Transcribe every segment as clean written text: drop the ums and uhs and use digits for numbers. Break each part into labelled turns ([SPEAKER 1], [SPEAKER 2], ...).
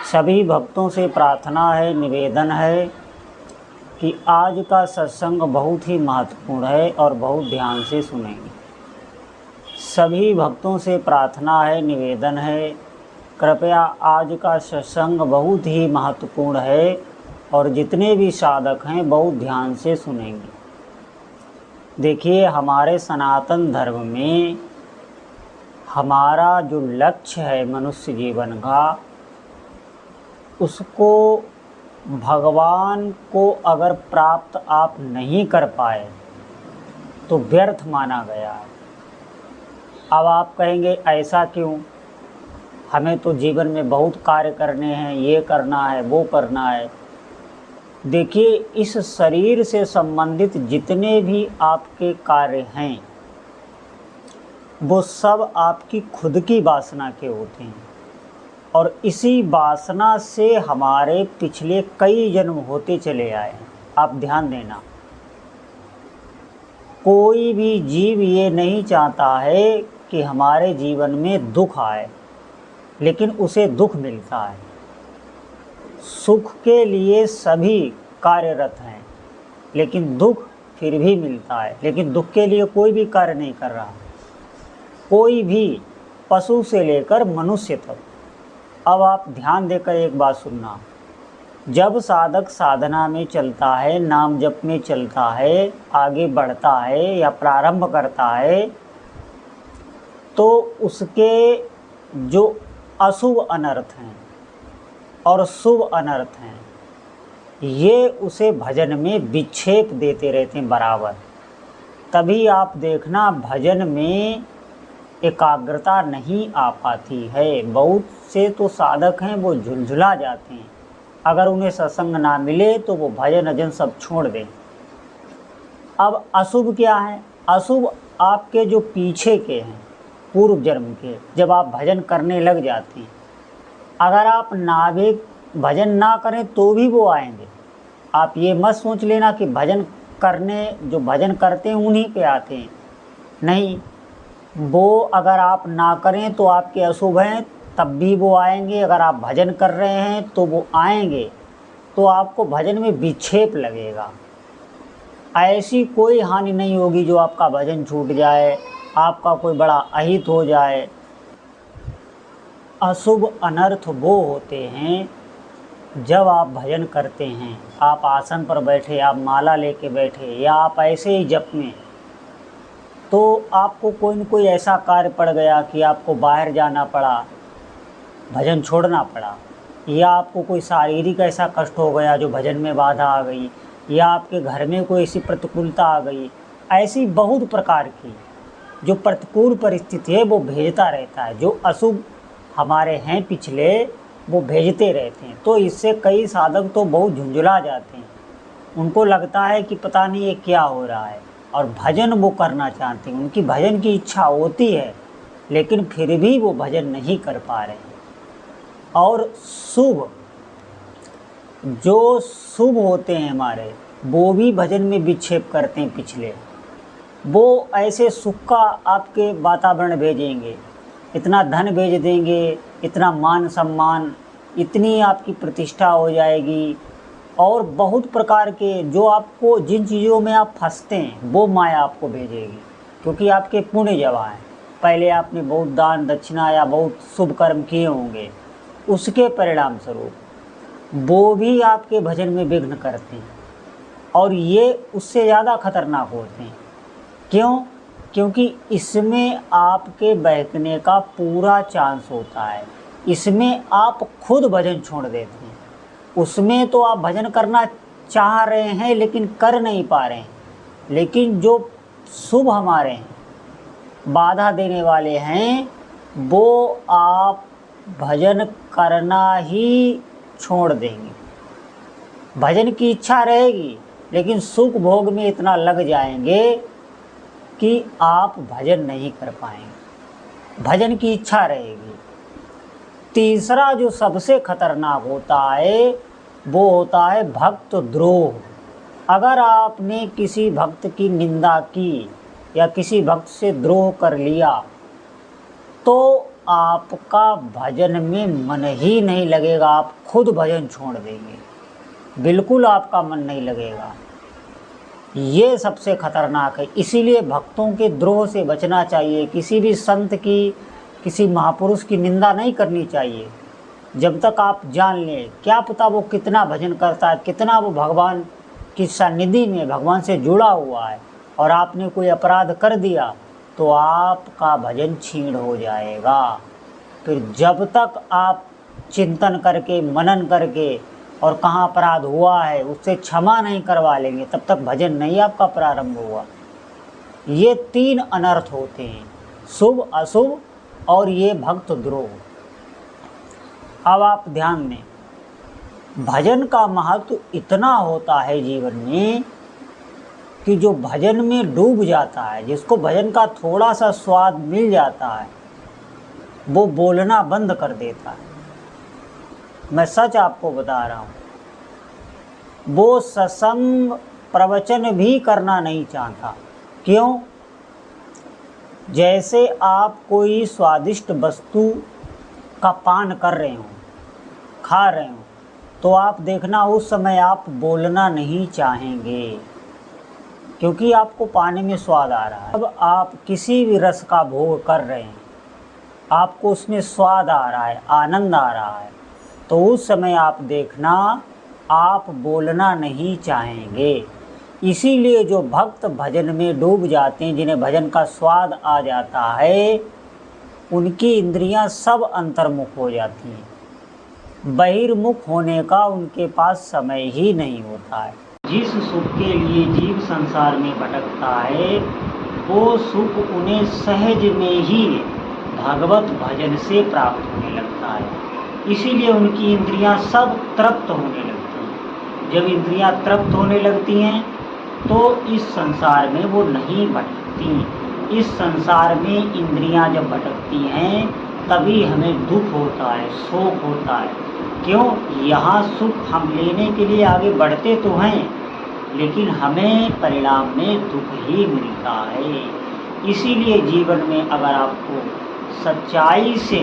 [SPEAKER 1] सभी भक्तों से प्रार्थना है, निवेदन है कि आज का सत्संग बहुत ही महत्वपूर्ण है और बहुत ध्यान से सुनेंगे। सभी भक्तों से प्रार्थना है, निवेदन है, कृपया आज का सत्संग बहुत ही महत्वपूर्ण है और जितने भी साधक हैं बहुत ध्यान से सुनेंगे। देखिए, हमारे सनातन धर्म में हमारा जो लक्ष्य है मनुष्य जीवन का, उसको भगवान को अगर प्राप्त आप नहीं कर पाए तो व्यर्थ माना गया है। अब आप कहेंगे ऐसा क्यों, हमें तो जीवन में बहुत कार्य करने हैं, ये करना है, वो करना है। देखिए, इस शरीर से संबंधित जितने भी आपके कार्य हैं वो सब आपकी खुद की वासना के होते हैं और इसी वासना से हमारे पिछले कई जन्म होते चले आए हैं। आप ध्यान देना, कोई भी जीव ये नहीं चाहता है कि हमारे जीवन में दुख आए, लेकिन उसे दुख मिलता है। सुख के लिए सभी कार्यरत हैं, लेकिन दुख फिर भी मिलता है। लेकिन दुख के लिए कोई भी कार्य नहीं कर रहा, कोई भी, पशु से लेकर मनुष्य तक। अब आप ध्यान देकर एक बात सुनना, जब साधक साधना में चलता है, नाम जप में चलता है, आगे बढ़ता है या प्रारंभ करता है, तो उसके जो अशुभ अनर्थ हैं और शुभ अनर्थ हैं, ये उसे भजन में विक्षेप देते रहते हैं बराबर। तभी आप देखना भजन में एकाग्रता नहीं आ पाती है। बहुत से तो साधक हैं वो झुलझुला जाते हैं, अगर उन्हें सत्संग ना मिले तो वो भजन अजन सब छोड़ दें। अब अशुभ क्या है? अशुभ आपके जो पीछे के हैं, पूर्व जन्म के, जब आप भजन करने लग जाते हैं, अगर आप नावेक भजन ना करें तो भी वो आएंगे। आप ये मत सोच लेना कि भजन करने, जो भजन करते हैं उन्हीं पे आते हैं, नहीं। वो अगर आप ना करें तो आपके अशुभ हैं, तब भी वो आएंगे। अगर आप भजन कर रहे हैं तो वो आएंगे, तो आपको भजन में विक्षेप लगेगा। ऐसी कोई हानि नहीं होगी जो आपका भजन छूट जाए, आपका कोई बड़ा अहित हो जाए। अशुभ अनर्थ वो होते हैं जब आप भजन करते हैं, आप आसन पर बैठे, आप माला लेके बैठे, या आप ऐसे ही जप में, तो आपको कोई न कोई ऐसा कार्य पड़ गया कि आपको बाहर जाना पड़ा, भजन छोड़ना पड़ा, या आपको कोई शारीरिक ऐसा कष्ट हो गया जो भजन में बाधा आ गई, या आपके घर में कोई ऐसी प्रतिकूलता आ गई। ऐसी बहुत प्रकार की जो प्रतिकूल परिस्थिति है वो भेजता रहता है। जो अशुभ हमारे हैं पिछले, वो भेजते रहते हैं। तो इससे कई साधक तो बहुत झुंझुला जाते हैं, उनको लगता है कि पता नहीं ये क्या हो रहा है, और भजन वो करना चाहते हैं, उनकी भजन की इच्छा होती है, लेकिन फिर भी वो भजन नहीं कर पा रहे हैं। और शुभ, जो शुभ होते हैं हमारे, वो भी भजन में विक्षेप करते हैं पिछले। वो ऐसे सुख का आपके वातावरण भेजेंगे, इतना धन भेज देंगे, इतना मान सम्मान, इतनी आपकी प्रतिष्ठा हो जाएगी, और बहुत प्रकार के जो आपको, जिन चीज़ों में आप फंसते हैं वो माया आपको भेजेगी, क्योंकि आपके पुण्य जमा हैं। पहले आपने बहुत दान दक्षिणा या बहुत शुभ कर्म किए होंगे, उसके परिणाम स्वरूप वो भी आपके भजन में विघ्न करते हैं, और ये उससे ज़्यादा खतरनाक होते हैं। क्यों? क्योंकि इसमें आपके बहकने का पूरा चांस होता है। इसमें आप खुद भजन छोड़ देते हैं। उसमें तो आप भजन करना चाह रहे हैं लेकिन कर नहीं पा रहे हैं। लेकिन जो शुभ हमारे हैं, बाधा देने वाले हैं, वो आप भजन करना ही छोड़ देंगे। भजन की इच्छा रहेगी, लेकिन सुख भोग में इतना लग जाएंगे कि आप भजन नहीं कर पाएंगे। भजन की इच्छा रहेगी। तीसरा जो सबसे खतरनाक होता है वो होता है भक्त द्रोह। अगर आपने किसी भक्त की निंदा की या किसी भक्त से द्रोह कर लिया, तो आपका भजन में मन ही नहीं लगेगा, आप खुद भजन छोड़ देंगे, बिल्कुल आपका मन नहीं लगेगा। ये सबसे खतरनाक है। इसीलिए भक्तों के द्रोह से बचना चाहिए, किसी भी संत की, किसी महापुरुष की निंदा नहीं करनी चाहिए जब तक आप जान लें। क्या पता वो कितना भजन करता है, कितना वो भगवान की सानिधि में भगवान से जुड़ा हुआ है, और आपने कोई अपराध कर दिया तो आपका भजन छीण हो जाएगा। फिर जब तक आप चिंतन करके, मनन करके, और कहाँ अपराध हुआ है उससे क्षमा नहीं करवा लेंगे, तब तक भजन नहीं आपका प्रारंभ हुआ। ये 3 अनर्थ होते हैं, शुभ, अशुभ और ये भक्त द्रोह। अब आप ध्यान दें, भजन का महत्व इतना होता है जीवन में कि जो भजन में डूब जाता है, जिसको भजन का थोड़ा सा स्वाद मिल जाता है, वो बोलना बंद कर देता है। मैं सच आपको बता रहा हूँ, वो सत्संग प्रवचन भी करना नहीं चाहता। क्यों? जैसे आप कोई स्वादिष्ट वस्तु का पान कर रहे हो, खा रहे हो, तो आप देखना उस समय आप बोलना नहीं चाहेंगे, क्योंकि आपको पाने में स्वाद आ रहा है। अब आप किसी भी रस का भोग कर रहे हैं, आपको उसमें स्वाद आ रहा है, आनंद आ रहा है, तो उस समय आप देखना आप बोलना नहीं चाहेंगे। इसीलिए जो भक्त भजन में डूब जाते हैं, जिन्हें भजन का स्वाद आ जाता है, उनकी इंद्रियां सब अंतर्मुख हो जाती हैं, बहिर्मुख होने का उनके पास समय ही नहीं होता है। जिस सुख के लिए जीव संसार में भटकता है, वो सुख उन्हें सहज में ही भगवत भजन से प्राप्त होने लगता है। इसीलिए उनकी इंद्रियां सब तृप्त होने लगती हैं। जब इंद्रियां तृप्त होने लगती हैं तो इस संसार में वो नहीं भटकती। इस संसार में इंद्रियां जब भटकती हैं तभी हमें दुख होता है, शोक होता है। क्यों? यहाँ सुख हम लेने के लिए आगे बढ़ते तो हैं, लेकिन हमें परिणाम में दुख ही मिलता है। इसीलिए जीवन में अगर आपको सच्चाई से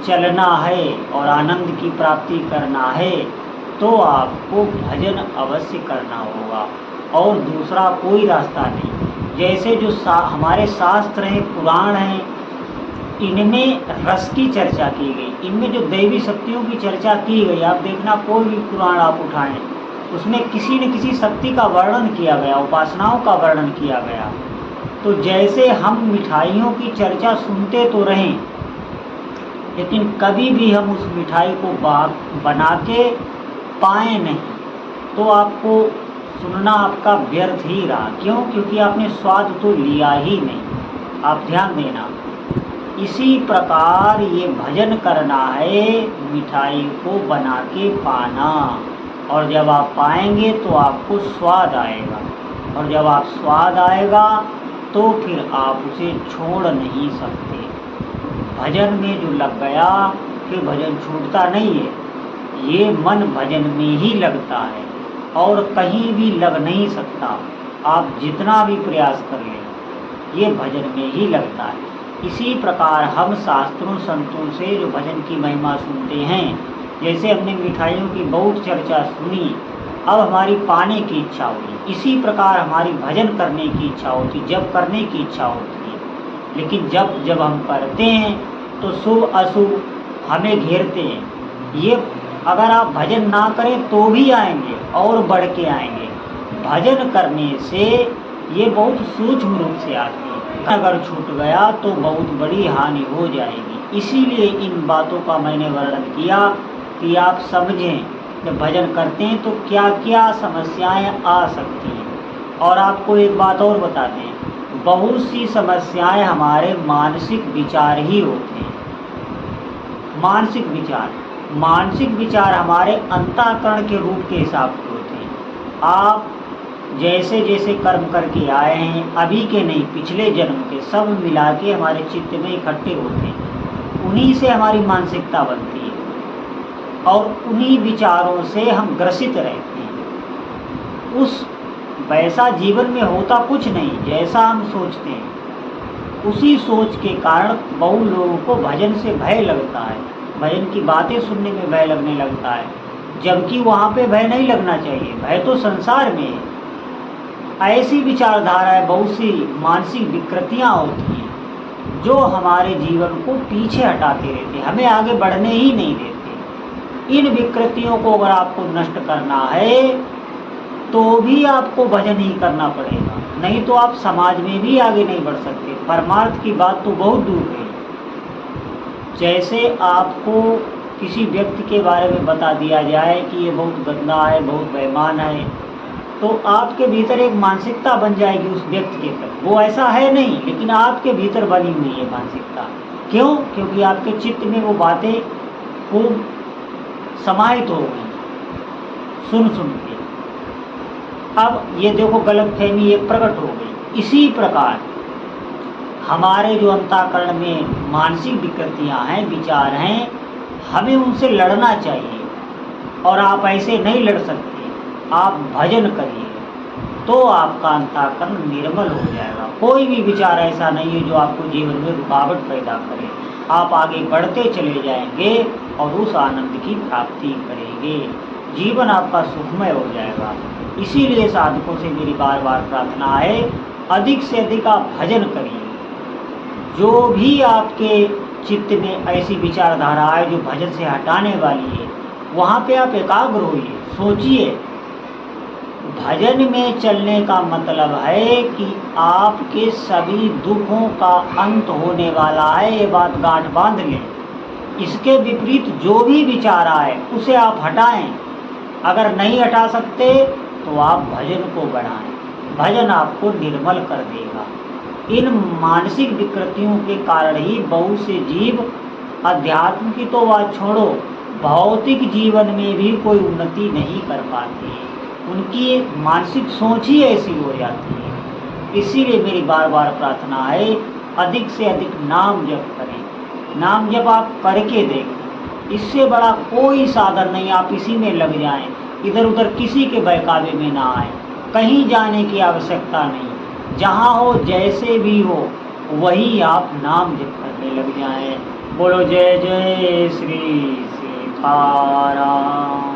[SPEAKER 1] चलना है और आनंद की प्राप्ति करना है तो आपको भजन अवश्य करना होगा, और दूसरा कोई रास्ता नहीं। जैसे जो हमारे शास्त्र हैं, पुराण हैं, इनमें रस की चर्चा की गई, इनमें जो दैवी शक्तियों की चर्चा की गई। आप देखना कोई भी पुराण आप उठाएं, उसमें किसी न किसी शक्ति का वर्णन किया गया, उपासनाओं का वर्णन किया गया। तो जैसे हम मिठाइयों की चर्चा सुनते तो रहें, लेकिन कभी भी हम उस मिठाई को बना के पाए नहीं, तो आपको सुनना आपका व्यर्थ ही रहा। क्यों? क्योंकि आपने स्वाद तो लिया ही नहीं। आप ध्यान देना, इसी प्रकार ये भजन करना है, मिठाई को बना के पाना, और जब आप पाएंगे तो आपको स्वाद आएगा, और जब आप स्वाद आएगा तो फिर आप उसे छोड़ नहीं सकते। भजन में जो लग गया फिर भजन छूटता नहीं है। ये मन भजन में ही लगता है और कहीं भी लग नहीं सकता। आप जितना भी प्रयास कर लें, ये भजन में ही लगता है। इसी प्रकार हम शास्त्रों संतों से जो भजन की महिमा सुनते हैं, जैसे हमने मिठाइयों की बहुत चर्चा सुनी, अब हमारी पाने की इच्छा हुई। इसी प्रकार हमारी भजन करने की इच्छा होती, जब करने की इच्छा होती है। लेकिन जब हम करते हैं तो शुभ अशुभ हमें घेरते हैं। ये अगर आप भजन ना करें तो भी आएंगे और बढ़ के आएंगे। भजन करने से ये बहुत सूक्ष्म रूप से आती है। अगर छूट गया तो बहुत बड़ी हानि हो जाएगी। इसीलिए इन बातों का मैंने वर्णन किया कि आप समझें, जब भजन करते हैं तो क्या क्या समस्याएं आ सकती हैं। और आपको एक बात और बताते हैं, बहुत सी समस्याएं हमारे मानसिक विचार ही होते हैं। मानसिक विचार हमारे अंतःकरण के रूप के हिसाब से होते हैं। आप जैसे जैसे कर्म करके आए हैं, अभी के नहीं पिछले जन्म के, सब मिला के हमारे चित्त में इकट्ठे होते हैं। उन्हीं से हमारी मानसिकता बनती है और उन्हीं विचारों से हम ग्रसित रहते हैं। उस वैसा जीवन में होता कुछ नहीं जैसा हम सोचते हैं। उसी सोच के कारण बहुत लोगों को भजन से भय लगता है, भजन की बातें सुनने में भय लगने लगता है, जबकि वहाँ पे भय नहीं लगना चाहिए। भय तो संसार में है। ऐसी विचारधाराएं, बहुत सी मानसिक विकृतियाँ होती हैं जो हमारे जीवन को पीछे हटाते रहते, हमें आगे बढ़ने ही नहीं देते। इन विकृतियों को अगर आपको नष्ट करना है तो भी आपको भजन ही करना पड़ेगा, नहीं तो आप समाज में भी आगे नहीं बढ़ सकते। परमार्थ की बात तो बहुत दूर है। जैसे आपको किसी व्यक्ति के बारे में बता दिया जाए कि ये बहुत गंदा है, बहुत बेईमान है, तो आपके भीतर एक मानसिकता बन जाएगी उस व्यक्ति के प्रति। वो ऐसा है नहीं, लेकिन आपके भीतर बनी हुई है मानसिकता। क्यों? क्योंकि आपके चित्त में वो बातें खूब समाहित हो गई सुन के। अब ये देखो गलतफहमी ये प्रकट हो गई। इसी प्रकार हमारे जो अंतःकरण में मानसिक विकृतियां हैं, विचार हैं, हमें उनसे लड़ना चाहिए। और आप ऐसे नहीं लड़ सकते, आप भजन करिए तो आपका अंतःकरण निर्मल हो जाएगा। कोई भी विचार ऐसा नहीं है जो आपको जीवन में रुकावट पैदा करे। आप आगे बढ़ते चले जाएंगे और उस आनंद की प्राप्ति करेंगे। जीवन आपका सुखमय हो जाएगा। इसीलिए साधकों से मेरी बार बार प्रार्थना है, अधिक से अधिक आप भजन करिए। जो भी आपके चित्त में ऐसी विचारधारा है जो भजन से हटाने वाली है, वहाँ पे आप एकाग्र होइए, सोचिए। भजन में चलने का मतलब है कि आपके सभी दुखों का अंत होने वाला है, ये बात गांठ बांध लें। इसके विपरीत जो भी विचार आए उसे आप हटाएं। अगर नहीं हटा सकते तो आप भजन को बढ़ाएं, भजन आपको निर्मल कर देगा। इन मानसिक विकृतियों के कारण ही बहुत से जीव अध्यात्म की तो बात छोड़ो, भौतिक जीवन में भी कोई उन्नति नहीं कर पाते हैं। उनकी मानसिक सोच ही ऐसी हो जाती है। इसीलिए मेरी बार बार प्रार्थना है, अधिक से अधिक नाम जप करें। नाम जप आप करके देखें, इससे बड़ा कोई साधन नहीं। आप इसी में लग जाएं, इधर उधर किसी के बहकावे में ना आए, कहीं जाने की आवश्यकता नहीं। जहाँ हो, जैसे भी हो, वही आप नाम जप करने लग जाएं। बोलो जय जय श्री सीताराम।